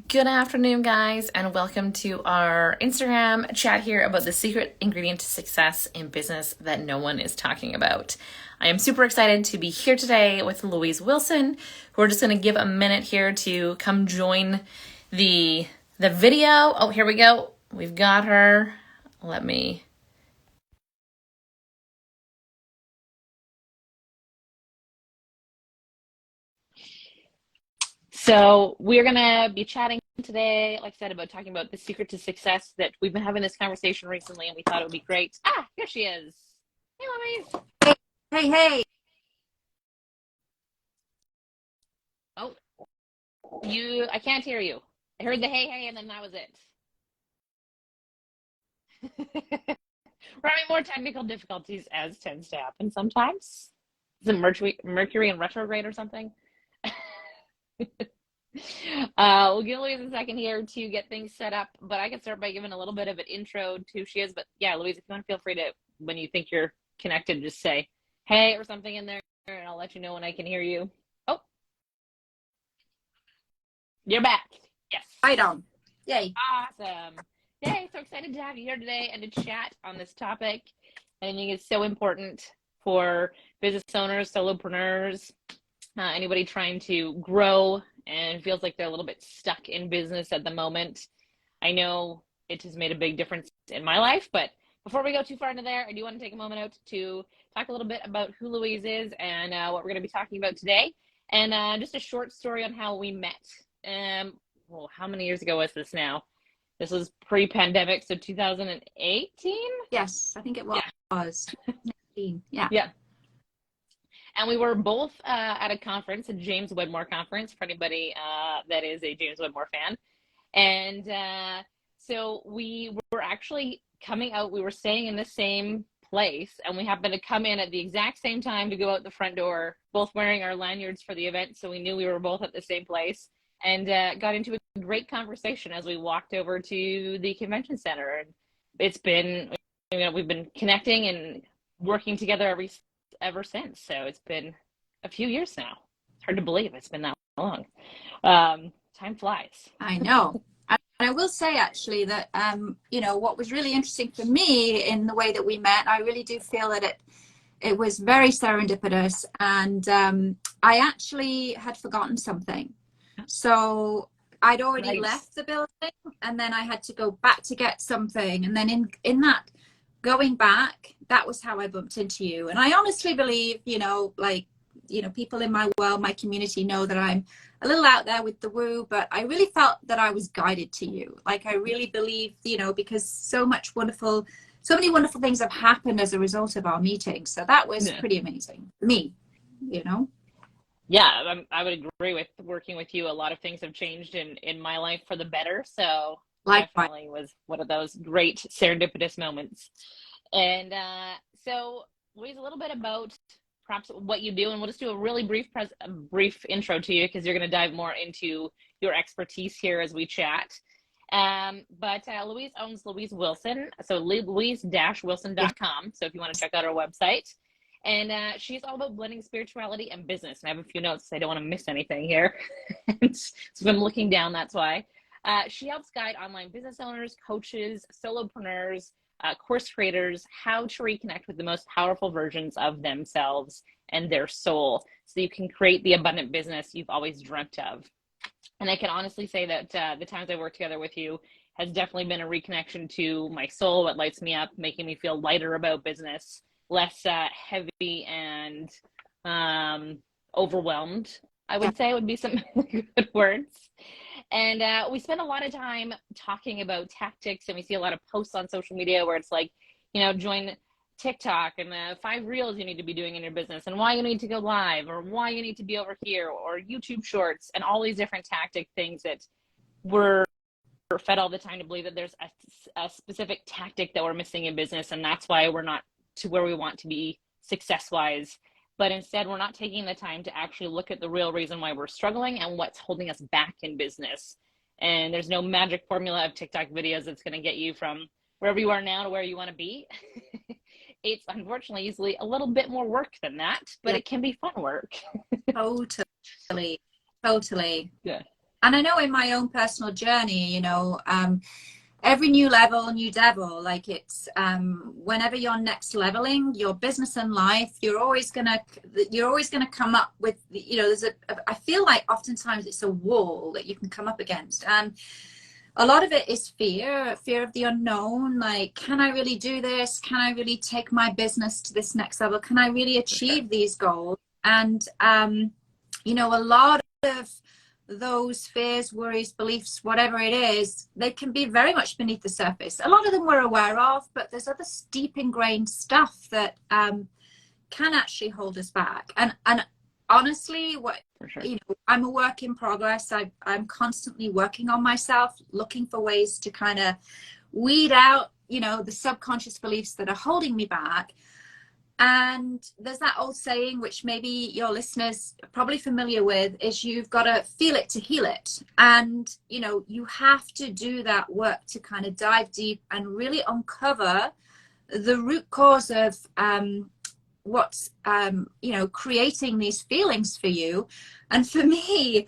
Good afternoon, guys, and welcome to our Instagram chat here about the secret ingredient to success in business that no one is talking about. I am super excited to be here today with Louise Wilson, who are just going to give a minute here to come join the video. Oh, here we go. We've got her. Let me. So we're going to be chatting today, like I said, about talking about the secret to success that we've been having this conversation recently, and we thought it would be great. Ah, here she is. Hey, Louise. Hey, hey. Oh, I can't hear you. I heard the hey, hey, and then that was it. We're having more technical difficulties, as tends to happen sometimes. Is it Mercury in retrograde or something? We'll give Louise a second here to get things set up, but I can start by giving a little bit of an intro to who she is. But yeah, Louise, if you want to feel free to, when you think you're connected, just say hey or something in there, and I'll let you know when I can hear you. Oh, you're back. Yes. Right on. Yay. Awesome. Yay, so excited to have you here today and to chat on this topic. I think it's so important for business owners, solopreneurs, anybody trying to grow and feels like they're a little bit stuck in business at the moment. I know it has made a big difference in my life, but before we go too far into there, I do want to take a moment out to talk a little bit about who Louise is and what we're going to be talking about today, and just a short story on how we met. Well, how many years ago was this now? This was pre-pandemic, so 2018? Yes, I think it Yeah. was. Yeah. Yeah. And we were both at a conference, a James Wedmore conference, for anybody that is a James Wedmore fan. And so we were actually coming out, we were staying in the same place, and we happened to come in at the exact same time to go out the front door, both wearing our lanyards for the event. So we knew we were both at the same place, and got into a great conversation as we walked over to the convention center. And it's been, we've been connecting and working together ever since. So it's been a few years now. It's hard to believe it's been that long. Time flies. I know. And I will say actually that, what was really interesting for me in the way that we met, I really do feel that it was very serendipitous, and I actually had forgotten something. So I'd already left the building, and then I had to go back to get something. And then in that going back, that was how I bumped into you. And I honestly believe, people in my world, my community know that I'm a little out there with the woo, but I really felt that I was guided to you. Like, I really believe, because so many wonderful things have happened as a result of our meeting. So that was pretty amazing for me, Yeah, I would agree with working with you. A lot of things have changed in my life for the better. So Likewise. definitely was one of those great serendipitous moments. And so, Louise, a little bit about perhaps what you do, and we'll just do a really brief intro to you because you're going to dive more into your expertise here as we chat. But Louise owns Louise Wilson, so louise-wilson.com. So if you want to check out our website. And she's all about blending spirituality and business. And I have a few notes. So I don't want to miss anything here. So if I'm looking down, that's why. She helps guide online business owners, coaches, solopreneurs, course creators, how to reconnect with the most powerful versions of themselves and their soul so you can create the abundant business you've always dreamt of. And I can honestly say that the times I worked together with you has definitely been a reconnection to my soul, what lights me up, making me feel lighter about business, less heavy and overwhelmed, I would say would be some good words. And we spend a lot of time talking about tactics, and we see a lot of posts on social media where it's like, join TikTok and the 5 reels you need to be doing in your business, and why you need to go live, or why you need to be over here, or YouTube shorts, and all these different tactic things that we're fed all the time to believe that there's a specific tactic that we're missing in business, and that's why we're not to where we want to be success-wise. But instead, we're not taking the time to actually look at the real reason why we're struggling and what's holding us back in business. And there's no magic formula of TikTok videos that's going to get you from wherever you are now to where you want to be. It's unfortunately usually a little bit more work than that, but it can be fun work. Totally. Totally. Yeah. And I know in my own personal journey, you know, every new level, new devil. Like it's whenever you're next leveling your business and life, you're always gonna come up with, you know, I feel like oftentimes it's a wall that you can come up against, and a lot of it is fear of the unknown. Like, can I really do this? Can I really take my business to this next level? Can I really achieve these goals? And you know, a lot of those fears, worries, beliefs, whatever it is, they can be very much beneath the surface. A lot of them we're aware of, but there's other deep ingrained stuff that can actually hold us back. And honestly, you know, I'm a work in progress. I'm constantly working on myself, looking for ways to kind of weed out, you know, the subconscious beliefs that are holding me back. And there's that old saying, which maybe your listeners are probably familiar with, is you've got to feel it to heal it. And, you know, you have to do that work to kind of dive deep and really uncover the root cause of what's, you know, creating these feelings for you. And for me,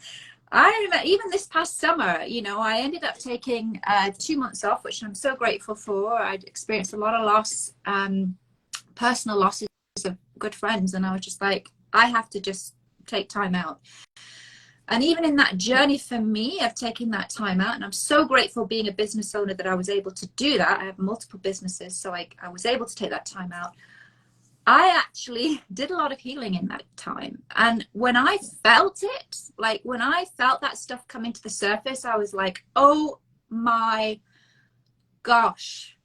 I remember even this past summer, you know, I ended up taking 2 months off, which I'm so grateful for. I'd experienced a lot of loss, personal losses of good friends, and I was just like, I have to just take time out. And even in that journey for me of taking that time out, and I'm so grateful being a business owner that I was able to do that. I have multiple businesses, so I was able to take that time out. I actually did a lot of healing in that time. And when I felt it, like when I felt that stuff coming to the surface, I was like, oh my gosh,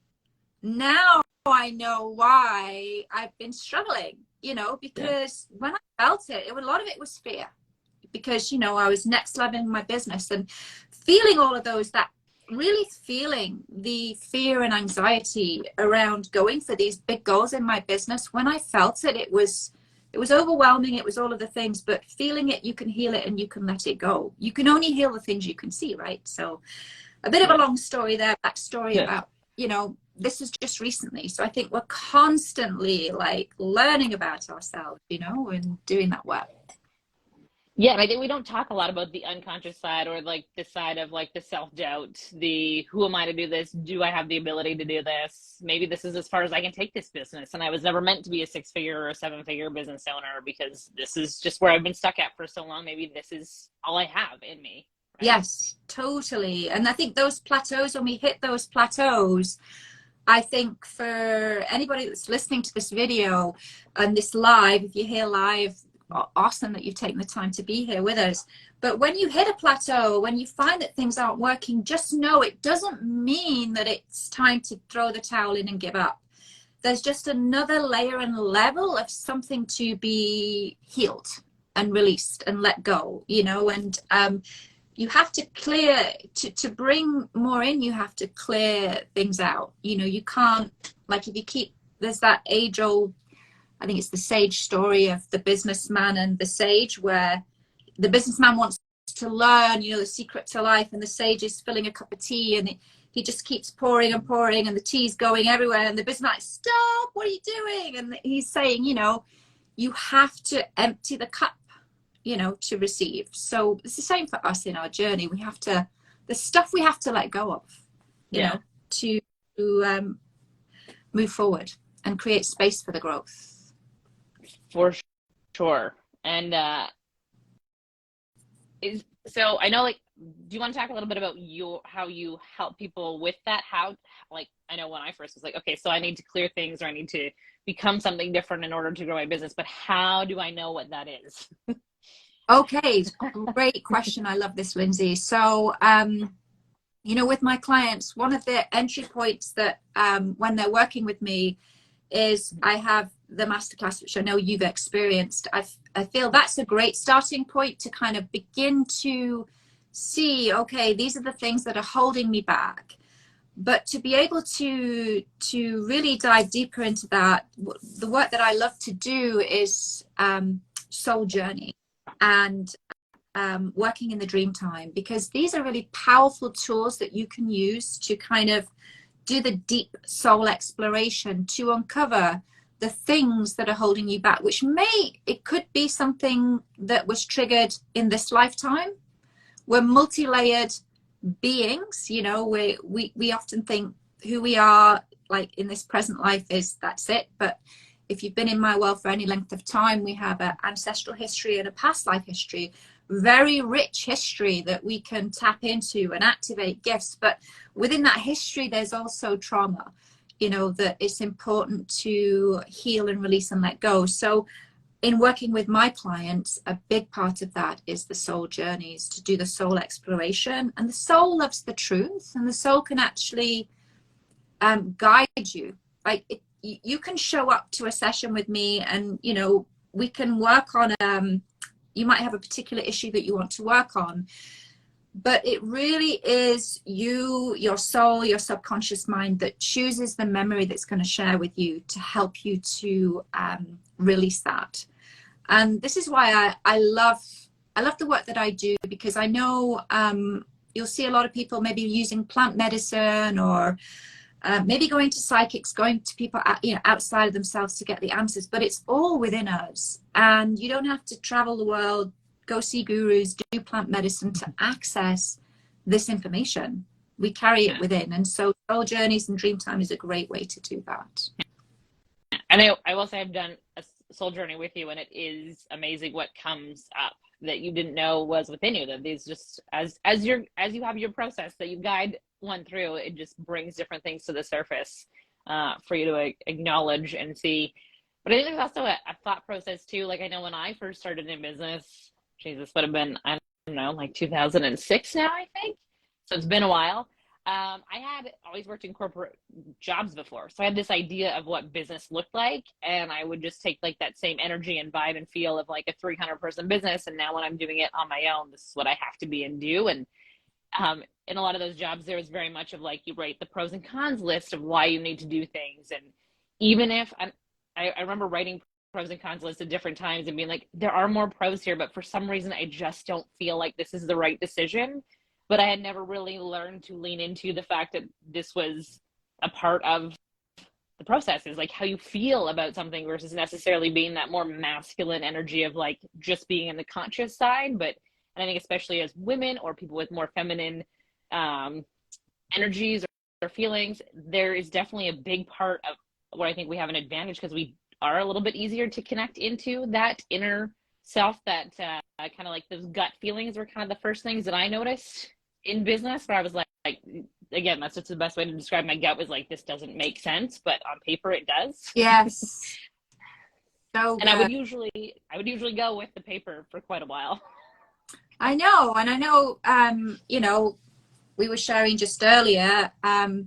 now I know why I've been struggling, you know, because when I felt it, a lot of it was fear, because, you know, I was next leveling my business and feeling all of those, that really feeling the fear and anxiety around going for these big goals in my business. When I felt it, it was overwhelming. It was all of the things, but feeling it, you can heal it and you can let it go. You can only heal the things you can see, right? So a bit of a long story there, backstory about, you know, this is just recently. So I think we're constantly like learning about ourselves, you know, and doing that work. Yeah, and I think we don't talk a lot about the unconscious side, or like the side of like the self-doubt, the who am I to do this? Do I have the ability to do this? Maybe this is as far as I can take this business. And I was never meant to be a 6-figure or a 7-figure business owner, because this is just where I've been stuck at for so long. Maybe this is all I have in me. Right? Yes, totally. And I think those plateaus, when we hit those plateaus, I think for anybody that's listening to this video and this live, if you're here live, awesome that you've taken the time to be here with us. But when you hit a plateau, when you find that things aren't working, just know it doesn't mean that it's time to throw the towel in and give up. There's just another layer and level of something to be healed and released and let go, you know. And you have to clear, to bring more in, you have to clear things out. You know, you can't, like, if you keep, there's that age old, I think it's the sage story of the businessman and the sage, where the businessman wants to learn, you know, the secret to life, and the sage is filling a cup of tea, and he just keeps pouring and pouring, and the tea's going everywhere, and the businessman like, stop, what are you doing? And he's saying, you know, you have to empty the cup, you know, to receive. So it's the same for us in our journey. We have to, the stuff we have to let go of, you know, to move forward and create space for the growth. For sure. And so I know, like, do you want to talk a little bit about how you help people with that? How, like, I know when I first was like, okay, so I need to clear things, or I need to become something different in order to grow my business, but how do I know what that is? Okay, great question. I love this, Lindsay. So, you know, with my clients, one of the entry points that when they're working with me is I have the masterclass, which I know you've experienced. I feel that's a great starting point to kind of begin to see, okay, these are the things that are holding me back. But to be able to really dive deeper into that, the work that I love to do is soul journey and working in the dream time, because these are really powerful tools that you can use to kind of do the deep soul exploration, to uncover the things that are holding you back, which it could be something that was triggered in this lifetime, we're multi-layered beings. You know, we often think who we are, like in this present life, is that's it. But if you've been in my world for any length of time, we have an ancestral history and a past life history, very rich history that we can tap into and activate gifts. But within that history, there's also trauma, you know, that it's important to heal and release and let go. So in working with my clients, a big part of that is the soul journeys, to do the soul exploration. And the soul loves the truth, and the soul can actually guide you. Like you can show up to a session with me and, you know, we can work on, you might have a particular issue that you want to work on, but it really is you, your soul, your subconscious mind that chooses the memory that's going to share with you to help you to release that. And this is why I love the work that I do, because I know you'll see a lot of people maybe using plant medicine, or maybe going to psychics, going to people, you know, outside of themselves to get the answers, but it's all within us. And you don't have to travel the world, go see gurus, do plant medicine to access this information. We carry it within. And so soul journeys and dream time is a great way to do that. And I will say I've done a soul journey with you, and it is amazing what comes up that you didn't know was within you. That these just as you have your process that you guide one through, it just brings different things to the surface for you to acknowledge and see. But I think there's also a thought process too. Like I know when I first started in business, Jesus, would have been, I don't know, like 2006 now, I think. So it's been a while. I had always worked in corporate jobs before. So I had this idea of what business looked like. And I would just take like that same energy and vibe and feel of like a 300-person business. And now when I'm doing it on my own, this is what I have to be and do. And in a lot of those jobs, there was very much of like, you write the pros and cons list of why you need to do things. And even if I remember writing pros and cons lists at different times and being like, there are more pros here, but for some reason, I just don't feel like this is the right decision. But I had never really learned to lean into the fact that this was a part of the process, is like how you feel about something versus necessarily being that more masculine energy of like just being in the conscious side. But and I think especially as women or people with more feminine energies or feelings, there is definitely a big part of what I think we have an advantage, because we are a little bit easier to connect into that inner self, that kind of like those gut feelings were kind of the first things that I noticed in business, where I was like, again, that's just the best way to describe my gut, was like, this doesn't make sense, but on paper it does. Yes. So and I would usually go with the paper for quite a while. I know. And I know, you know, we were sharing just earlier. I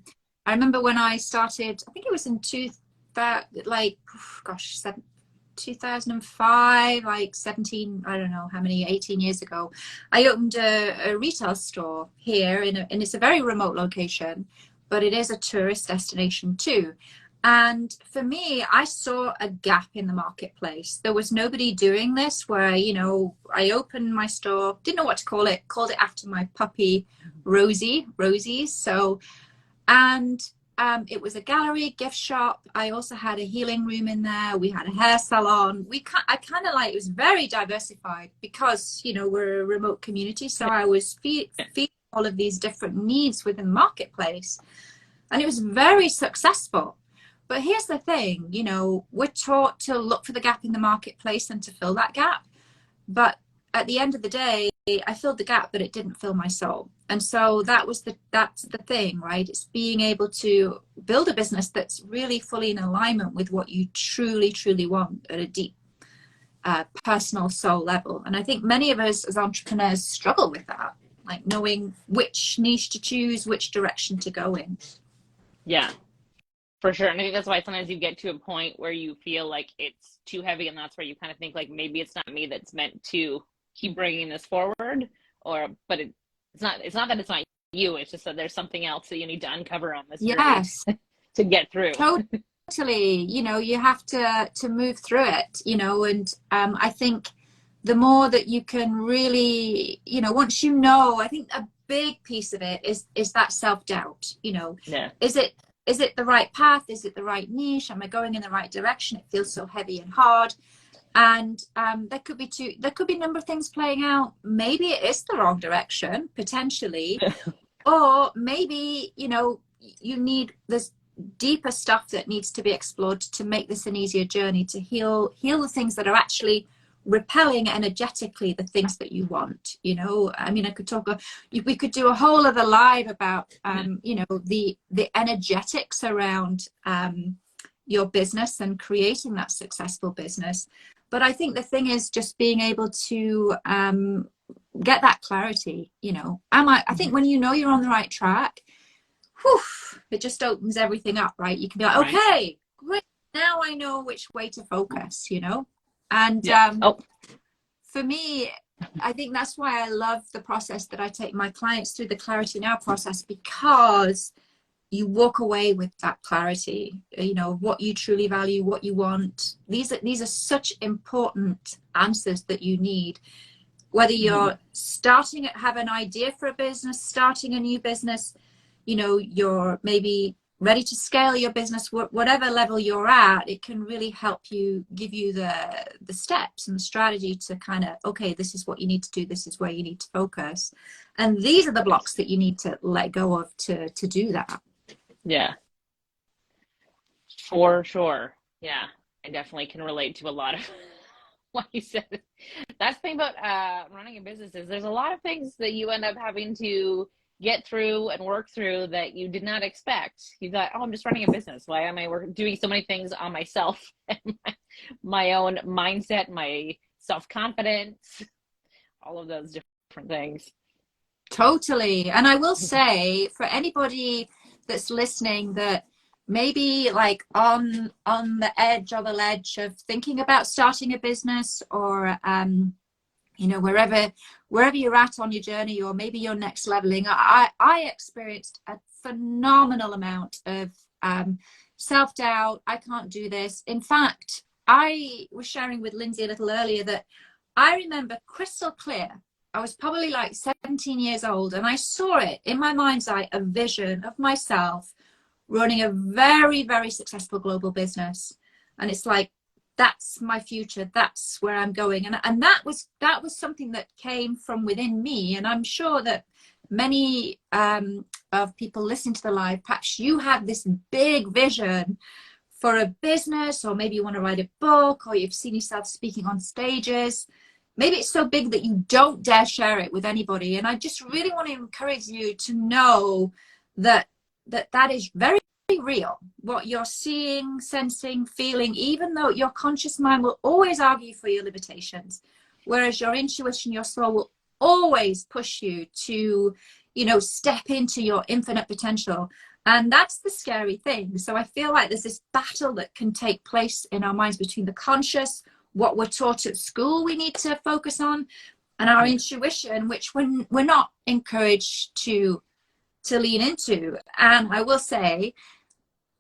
remember when I started, I think it was in 2005, like 17, I don't know how many, 18 years ago, I opened a retail store here and it's a very remote location, but it is a tourist destination too. And for me, I saw a gap in the marketplace. There was nobody doing this, where, you know, I opened my store, didn't know what to call it after my puppy, Rosie. So, and it was a gallery, gift shop. I also had a healing room in there. We had a hair salon. I kind of like, it was very diversified because, you know, we're a remote community. So I was feeding all of these different needs within the marketplace, and it was very successful. But here's the thing, you know, we're taught to look for the gap in the marketplace and to fill that gap. But at the end of the day, I filled the gap, but it didn't fill my soul. And so that's the thing, right? It's being able to build a business that's really fully in alignment with what you truly, truly want at a deep personal soul level. And I think many of us as entrepreneurs struggle with that, like knowing which niche to choose, which direction to go in. Yeah. For sure. And I think that's why sometimes you get to a point where you feel like it's too heavy, and that's where you kind of think like, maybe it's not me that's meant to keep bringing this forward, but it's not that it's not you, it's just that there's something else that you need to uncover on this journey to get through. Totally. You know, you have to move through it, you know, and I think the more that you can really, you know, once you know, I think a big piece of it is that self-doubt, you know. Is it the right path? Is it the right niche? Am I going in the right direction? It feels so heavy and hard. And there could be a number of things playing out. Maybe it is the wrong direction, potentially, or maybe, you know, you need this deeper stuff that needs to be explored to make this an easier journey, to heal the things that are actually repelling energetically the things that you want. You know, I mean, we could do a whole other live about you know, the energetics around your business and creating that successful business. But I think the thing is just being able to get that clarity. You know, I think when you know you're on the right track, whew, it just opens everything up, right? You can be like, okay, great, now I know which way to focus, you know? And for me, I think that's why I love the process that I take my clients through, the Clarity Now process, because you walk away with that clarity, you know, what you truly value, what you want. These are such important answers that you need, whether you're have an idea for a business, starting a new business, you know, you're maybe ready to scale your business, whatever level you're at, it can really help you, give you the steps and the strategy to kind of, okay, this is what you need to do, this is where you need to focus. And these are the blocks that you need to let go of to do that. Yeah, for sure. Yeah, I definitely can relate to a lot of what you said. That's the thing about running a business is there's a lot of things that you end up having to get through and work through that you did not expect. You thought, oh, I'm just running a business. Why am I doing so many things on myself and my own mindset, my self-confidence, all of those different things. Totally. And I will say, for anybody that's listening that maybe like on the edge or the ledge of thinking about starting a business, or you know, wherever you're at on your journey, or maybe you're next leveling, I experienced a phenomenal amount of self-doubt. I can't do this. In fact, I was sharing with Lindsay a little earlier that I remember crystal clear, I was probably like 17 years old, and I saw it in my mind's eye, a vision of myself running a very, very successful global business. And it's like, that's my future, that's where I'm going. And that was something that came from within me. And I'm sure that many of people listening to the live, perhaps you have this big vision for a business, or maybe you want to write a book, or you've seen yourself speaking on stages. Maybe it's so big that you don't dare share it with anybody. And I just really want to encourage you to know that is very real. What you're seeing, sensing, feeling, even though your conscious mind will always argue for your limitations, whereas your intuition, your soul will always push you to, you know, step into your infinite potential. And that's the scary thing. So I feel like there's this battle that can take place in our minds between the conscious, what we're taught at school we need to focus on, and our intuition, which we're not encouraged to lean into. And I will say,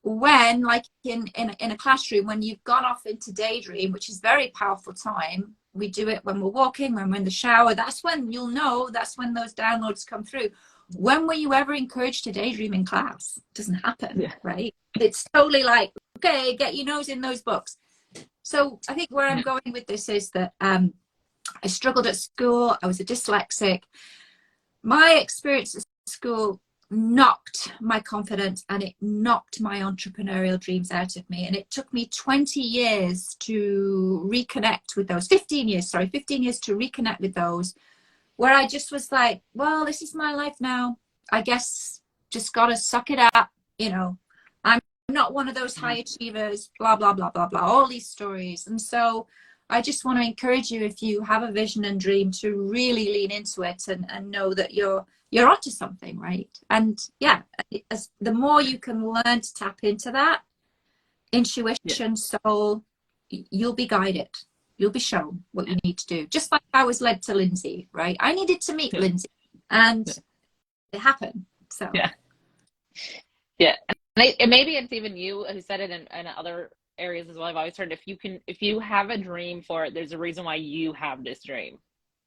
when, like in a classroom, when you've gone off into daydream, which is very powerful time, we do it when we're walking, when we're in the shower, that's when you'll know, that's when those downloads come through. When were you ever encouraged to daydream in class? It doesn't happen, right? It's totally like, okay, get your nose in those books. So I think where I'm going with this is that I struggled at school. I was a dyslexic. My experience at school knocked my confidence, and it knocked my entrepreneurial dreams out of me. And it took me 20 years to reconnect with those, 15 years to reconnect with those, where I just was like, well, this is my life now. I guess just got to suck it up. You know, I'm not one of those high achievers, blah, blah, blah, blah, blah, all these stories. And so I just want to encourage you, if you have a vision and dream, to really lean into it and know that you're onto something, right? And yeah, the more you can learn to tap into that intuition, soul, you'll be guided. You'll be shown what you need to do. Just like I was led to Lindsay, right? I needed to meet Lindsay, and it happened. So yeah, and maybe it's even you who said it in other areas as well. I've always heard, if you have a dream for it, there's a reason why you have this dream.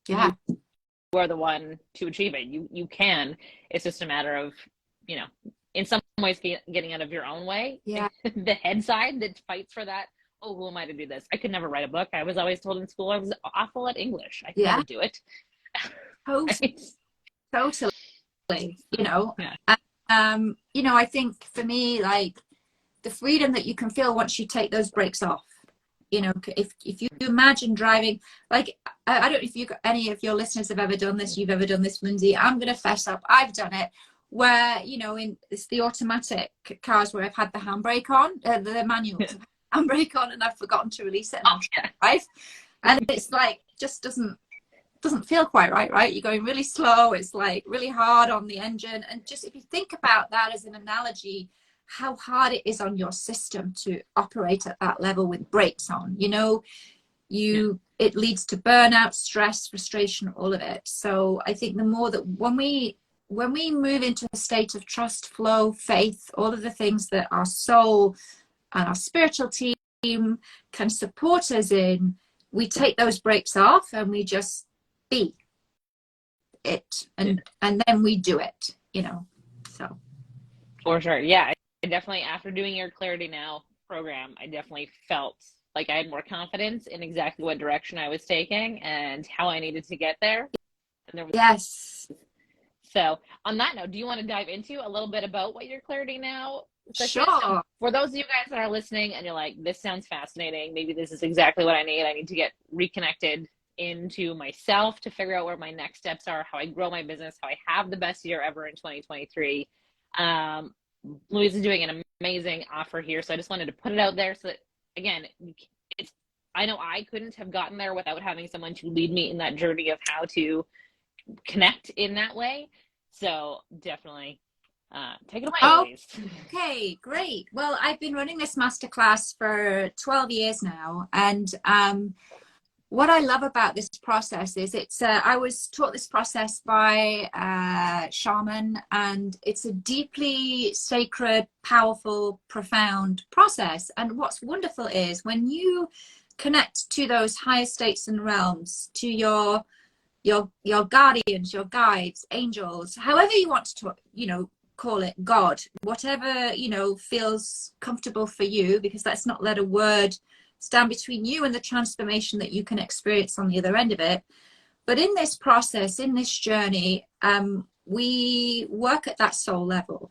Yeah. You are the one to achieve it. You can. It's just a matter of, you know, in some ways getting out of your own way. Yeah. The head side that fights for that oh, who am I to do this? I could never write a book. I was always told in school I was awful at English. I could Yeah, never do it. totally, Right? totally, you know. Yeah. You know, I think for me, like the freedom that you can feel once you take those breaks off. You know, if you imagine driving, like I don't know if you any of your listeners have ever done this, you've ever done this, Lindsay. I'm going to fess up. I've done it where, you know, it's the automatic cars where I've had the handbrake on, the manuals, handbrake on, and I've forgotten to release it, and I'm trying to drive, and it's like just doesn't feel quite right, right? You're going really slow. It's like really hard on the engine, and just if you think about that as an analogy, how hard it is on your system to operate at that level with brakes on, you know, it leads to burnout, stress, frustration, all of it. So I think the more that when we move into a state of trust, flow, faith, all of the things that our soul and our spiritual team can support us in, we take those brakes off and we just be it, and then we do it, you know. So For sure. Yeah. I definitely, after doing your Clarity Now program, I definitely felt like I had more confidence in exactly what direction I was taking and how I needed to get there. And there was, yes, so on that note, do you want to dive into a little bit about what your Clarity Now session is? So sure. for those of you guys that are listening and you're like, this sounds fascinating, maybe this is exactly what I need to get reconnected into myself to figure out where my next steps are, how I grow my business, how I have the best year ever in 2023. Louise is doing an amazing offer here, so I just wanted to put it out there so that, again, I know I couldn't have gotten there without having someone to lead me in that journey of how to connect in that way. So definitely take it away, Louise. Okay, great. Well, I've been running this masterclass for 12 years now, and what I love about this process is I was taught this process by a shaman, and it's a deeply sacred, powerful, profound process. And what's wonderful is when you connect to those higher states and realms, to your guardians, your guides, angels, however you want to, you know, call it, God, whatever, you know, feels comfortable for you, because let's not let a word stand between you and the transformation that you can experience on the other end of it. But in this process, in this journey, we work at that soul level.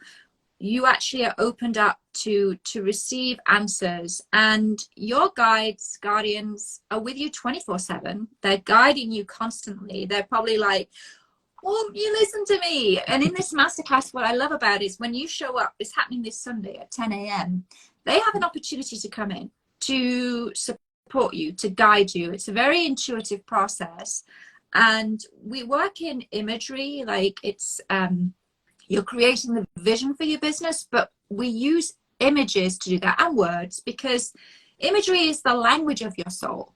You actually are opened up to receive answers, and your guides, guardians are with you 24/7. They're guiding you constantly. They're probably like, won't you listen to me? And in this masterclass, what I love about it is when you show up, it's happening this Sunday at 10 a.m. They have an opportunity to come in, to support you, to guide you. It's a very intuitive process, and we work in imagery, like it's you're creating the vision for your business, but we use images to do that, and words, because imagery is the language of your soul.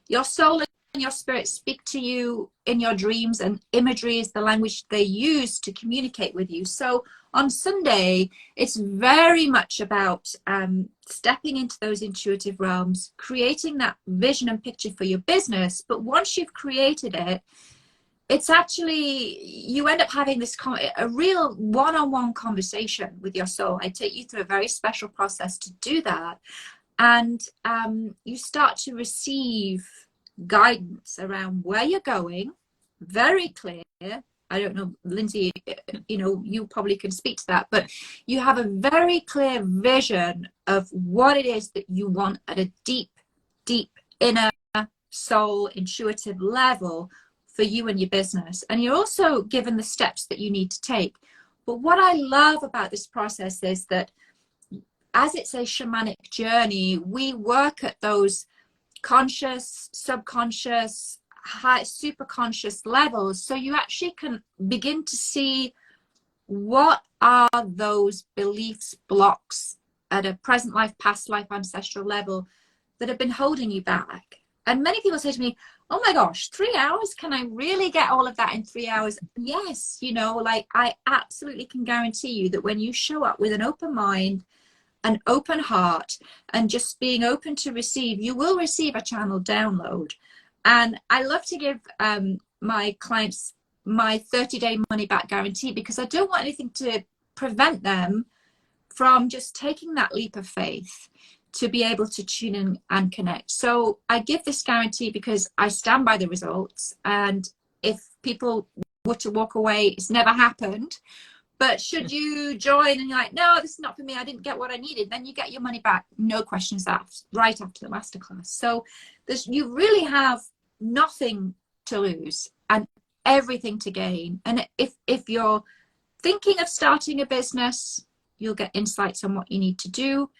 Your soul and your spirit speak to you in your dreams, and imagery is the language they use to communicate with you. So on Sunday, it's very much about stepping into those intuitive realms, creating that vision and picture for your business. But once you've created it, it's actually, you end up having this a real one-on-one conversation with your soul. I take you through a very special process to do that. And you start to receive guidance around where you're going, very clear. I don't know, Lindsay, you know, you probably can speak to that, but you have a very clear vision of what it is that you want at a deep, deep inner soul, intuitive level for you and your business. And you're also given the steps that you need to take. But what I love about this process is that as it's a shamanic journey, we work at those conscious, subconscious, high, super conscious levels. So you actually can begin to see what are those beliefs, blocks at a present life, past life, ancestral level that have been holding you back. And many people say to me, oh my gosh, 3 hours? Can I really get all of that in 3 hours? Yes, you know, like I absolutely can guarantee you that when you show up with an open mind, an open heart, and just being open to receive, you will receive a channel download. And I love to give my clients my 30-day money back guarantee, because I don't want anything to prevent them from just taking that leap of faith, to be able to tune in and connect. So I give this guarantee because I stand by the results. And if people were to walk away, it's never happened. But should you join and you're like, no, this is not for me, I didn't get what I needed, then you get your money back, no questions asked, right after the masterclass. So you really have nothing to lose and everything to gain. And if you're thinking of starting a business, you'll get insights on what you need to do.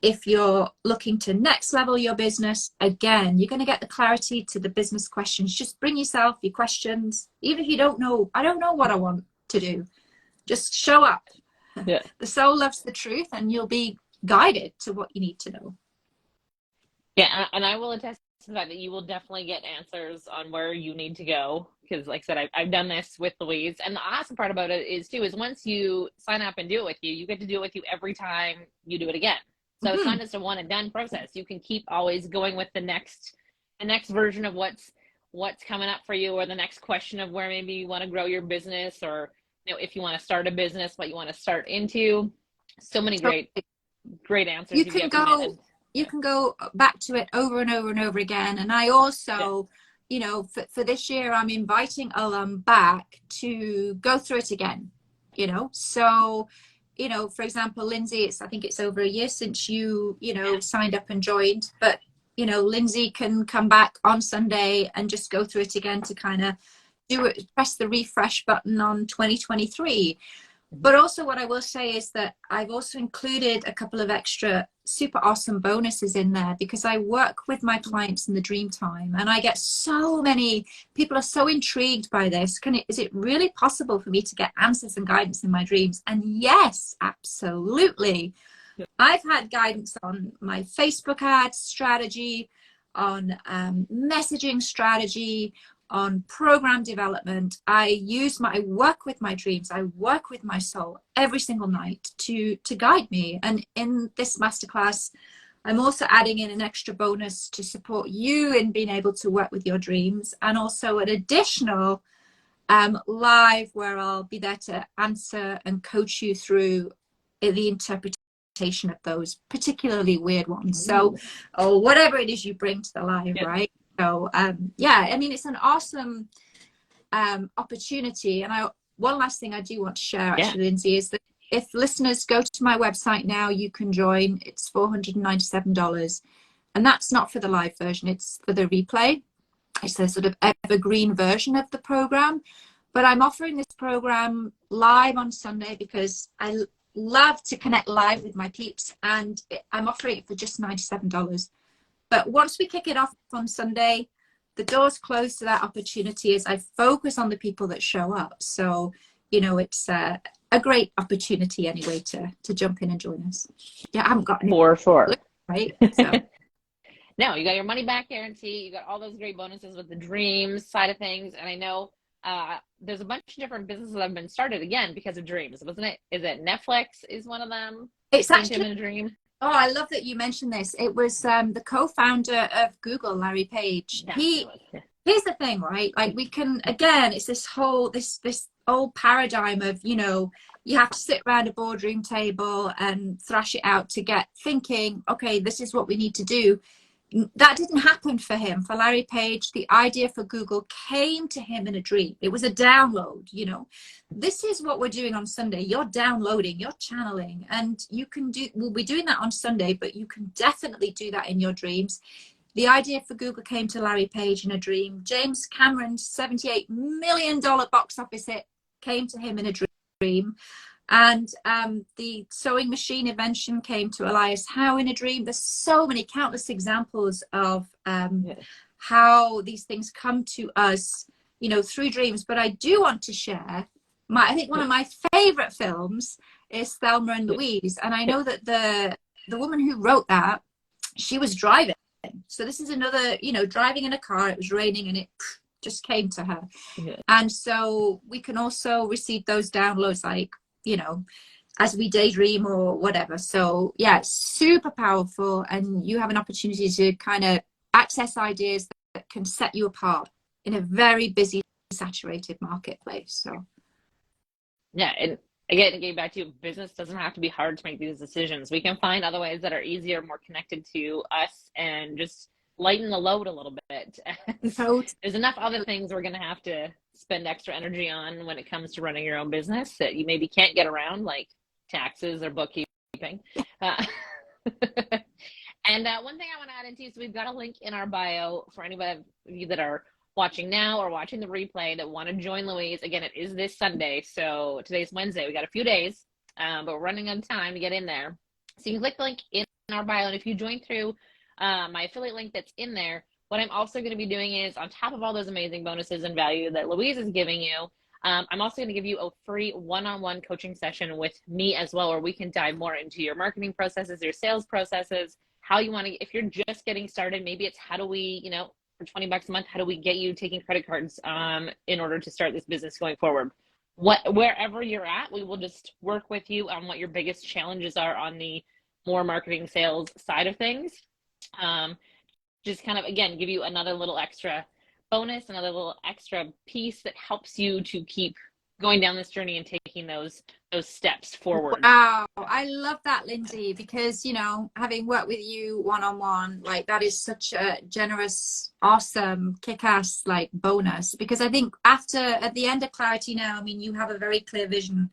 If you're looking to next level your business, again, you're going to get the clarity to the business questions. Just bring yourself your questions. Even if you don't know, I don't know what I want to do. Just show up. Yeah. The soul loves the truth, and you'll be guided to what you need to know. Yeah, and I will attest to the fact that you will definitely get answers on where you need to go. Because like I said, I've done this with Louise. And the awesome part about it is once you sign up and do it with you, you get to do it with you every time you do it again. So it's not just a one and done process. You can keep always going with the next version of what's coming up for you, or the next question of where maybe you want to grow your business, or if you want to start a business, what you want to start into. So many great answers. You can go back to it over and over and over again. And I also, for this year, I'm inviting alum back to go through it again, So, for example, Lindsay, I think it's over a year since you signed up and joined, but, Lindsay can come back on Sunday and just go through it again to kind of press the refresh button on 2023. But also what I will say is that I've also included a couple of extra super awesome bonuses in there, because I work with my clients in the dream time, and I get so many people are so intrigued by this. Is it really possible for me to get answers and guidance in my dreams? And yes, absolutely. Yeah. I've had guidance on my Facebook ads strategy, on messaging strategy, on program development. I work with my dreams. I work with my soul every single night to guide me. And in this masterclass, I'm also adding in an extra bonus to support you in being able to work with your dreams, and also an additional live where I'll be there to answer and coach you through the interpretation of those particularly weird ones. So, or whatever it is you bring to the live, yeah. Right? So, it's an awesome opportunity. And one last thing I do want to share, actually, yeah. Lindsay, is that if listeners go to my website now, you can join. It's $497. And that's not for the live version. It's for the replay. It's a sort of evergreen version of the program. But I'm offering this program live on Sunday because I love to connect live with my peeps. And I'm offering it for just $97. But once we kick it off on Sunday, the doors close to that opportunity as I focus on the people that show up. So, it's a great opportunity anyway to jump in and join us. Yeah, I haven't got any. For sure. Right? So. No, you got your money back guarantee. You got all those great bonuses with the dreams side of things. And I know there's a bunch of different businesses that have been started again because of dreams, wasn't it? Is it Netflix is one of them? It's actually in a dream. Oh, I love that you mentioned this. It was the co-founder of Google, Larry Page. Here's the thing, right? Like we can, again, it's this whole, this old paradigm of, you have to sit around a boardroom table and thrash it out to get thinking, okay, this is what we need to do. That didn't happen for him. For Larry Page, the idea for Google came to him in a dream. It was a download, This is what we're doing on Sunday. You're downloading, you're channeling, and we'll be doing that on Sunday, but you can definitely do that in your dreams. The idea for Google came to Larry Page in a dream. James Cameron's $78 million box office hit came to him in a dream. And the sewing machine invention came to Elias Howe in a dream. There's so many countless examples of how these things come to us, through dreams. But I do want to share I think one of my favorite films is Thelma and Louise. And I know that the woman who wrote that, she was driving. So this is another, driving in a car, it was raining and it just came to her. Yeah. And so we can also receive those downloads like, as we daydream or whatever. So yeah, it's super powerful, and you have an opportunity to kind of access ideas that can set you apart in a very busy, saturated marketplace. So yeah, and again, getting back to business doesn't have to be hard to make these decisions. We can find other ways that are easier, more connected to us, and just lighten the load a little bit. There's enough other things we're going to have to spend extra energy on when it comes to running your own business that you maybe can't get around, like taxes or bookkeeping. And one thing I want to add into, so we've got a link in our bio for anybody of you that are watching now or watching the replay that want to join Louise. Again, it is this Sunday. So today's Wednesday. We got a few days, but we're running out of time to get in there. So you can click the link in our bio. And if you join through my affiliate link that's in there, what I'm also going to be doing is, on top of all those amazing bonuses and value that Louise is giving you, I'm also going to give you a free one-on-one coaching session with me as well, where we can dive more into your marketing processes, your sales processes, how you want to, if you're just getting started, maybe it's how do we, for $20 a month, how do we get you taking credit cards in order to start this business going forward? Wherever you're at, we will just work with you on what your biggest challenges are on the more marketing sales side of things. Just kind of, again, give you another little extra bonus, another little extra piece that helps you to keep going down this journey and taking those steps forward. Wow, I love that, Lindsay, because having worked with you one-on-one, like, that is such a generous, awesome, kick-ass like bonus. Because I think at the end of Clarity Now, I mean, you have a very clear vision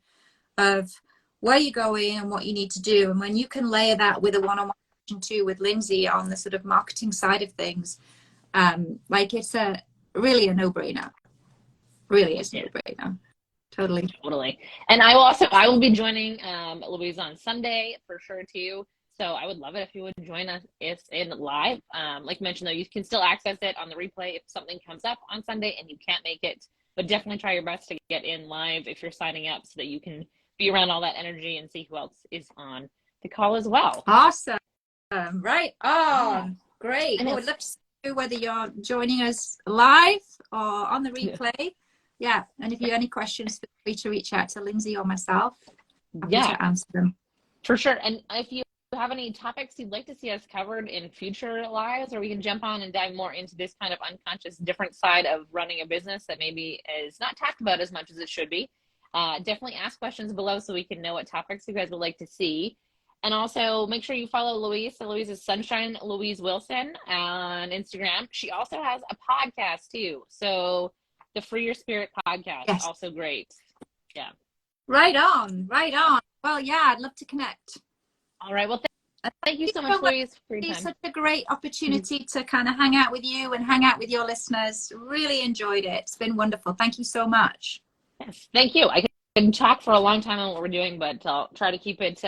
of where you're going and what you need to do, and when you can layer that with a one-on-one too with Lindsay on the sort of marketing side of things, like, it's really a no-brainer. Really is a no-brainer. Totally. And I will be joining Louise on Sunday for sure too. So I would love it if you would join us in live. Like mentioned though, you can still access it on the replay if something comes up on Sunday and you can't make it, but definitely try your best to get in live if you're signing up so that you can be around all that energy and see who else is on the call as well. Awesome. Right on. Great. I would love to see whether you're joining us live or on the replay. Yeah. And if you have any questions, feel free to reach out to Lindsay or myself. To answer them. For sure. And if you have any topics you'd like to see us covered in future lives, or we can jump on and dive more into this kind of unconscious, different side of running a business that maybe is not talked about as much as it should be, definitely ask questions below so we can know what topics you guys would like to see. And also make sure you follow Louise. So Louise is Sunshine Louise Wilson on Instagram. She also has a podcast too. So the Free Your Spirit podcast, also great. Yeah. Right on. Well, yeah, I'd love to connect. All right. Well, thank you so much, Louise, for your time. It's such a great opportunity to kind of hang out with you and hang out with your listeners. Really enjoyed it. It's been wonderful. Thank you so much. Yes, thank you. I can talk for a long time on what we're doing, but I'll try to keep it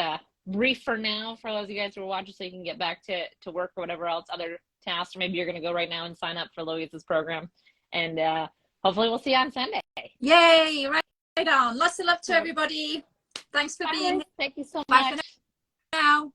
brief for now for those of you guys who are watching so you can get back to work or whatever else, other tasks, or maybe you're going to go right now and sign up for Louise's program. And hopefully we'll see you on Sunday. Yay, right on. Lots of love to everybody. Thanks for being here. Thank you so much. Bye for now.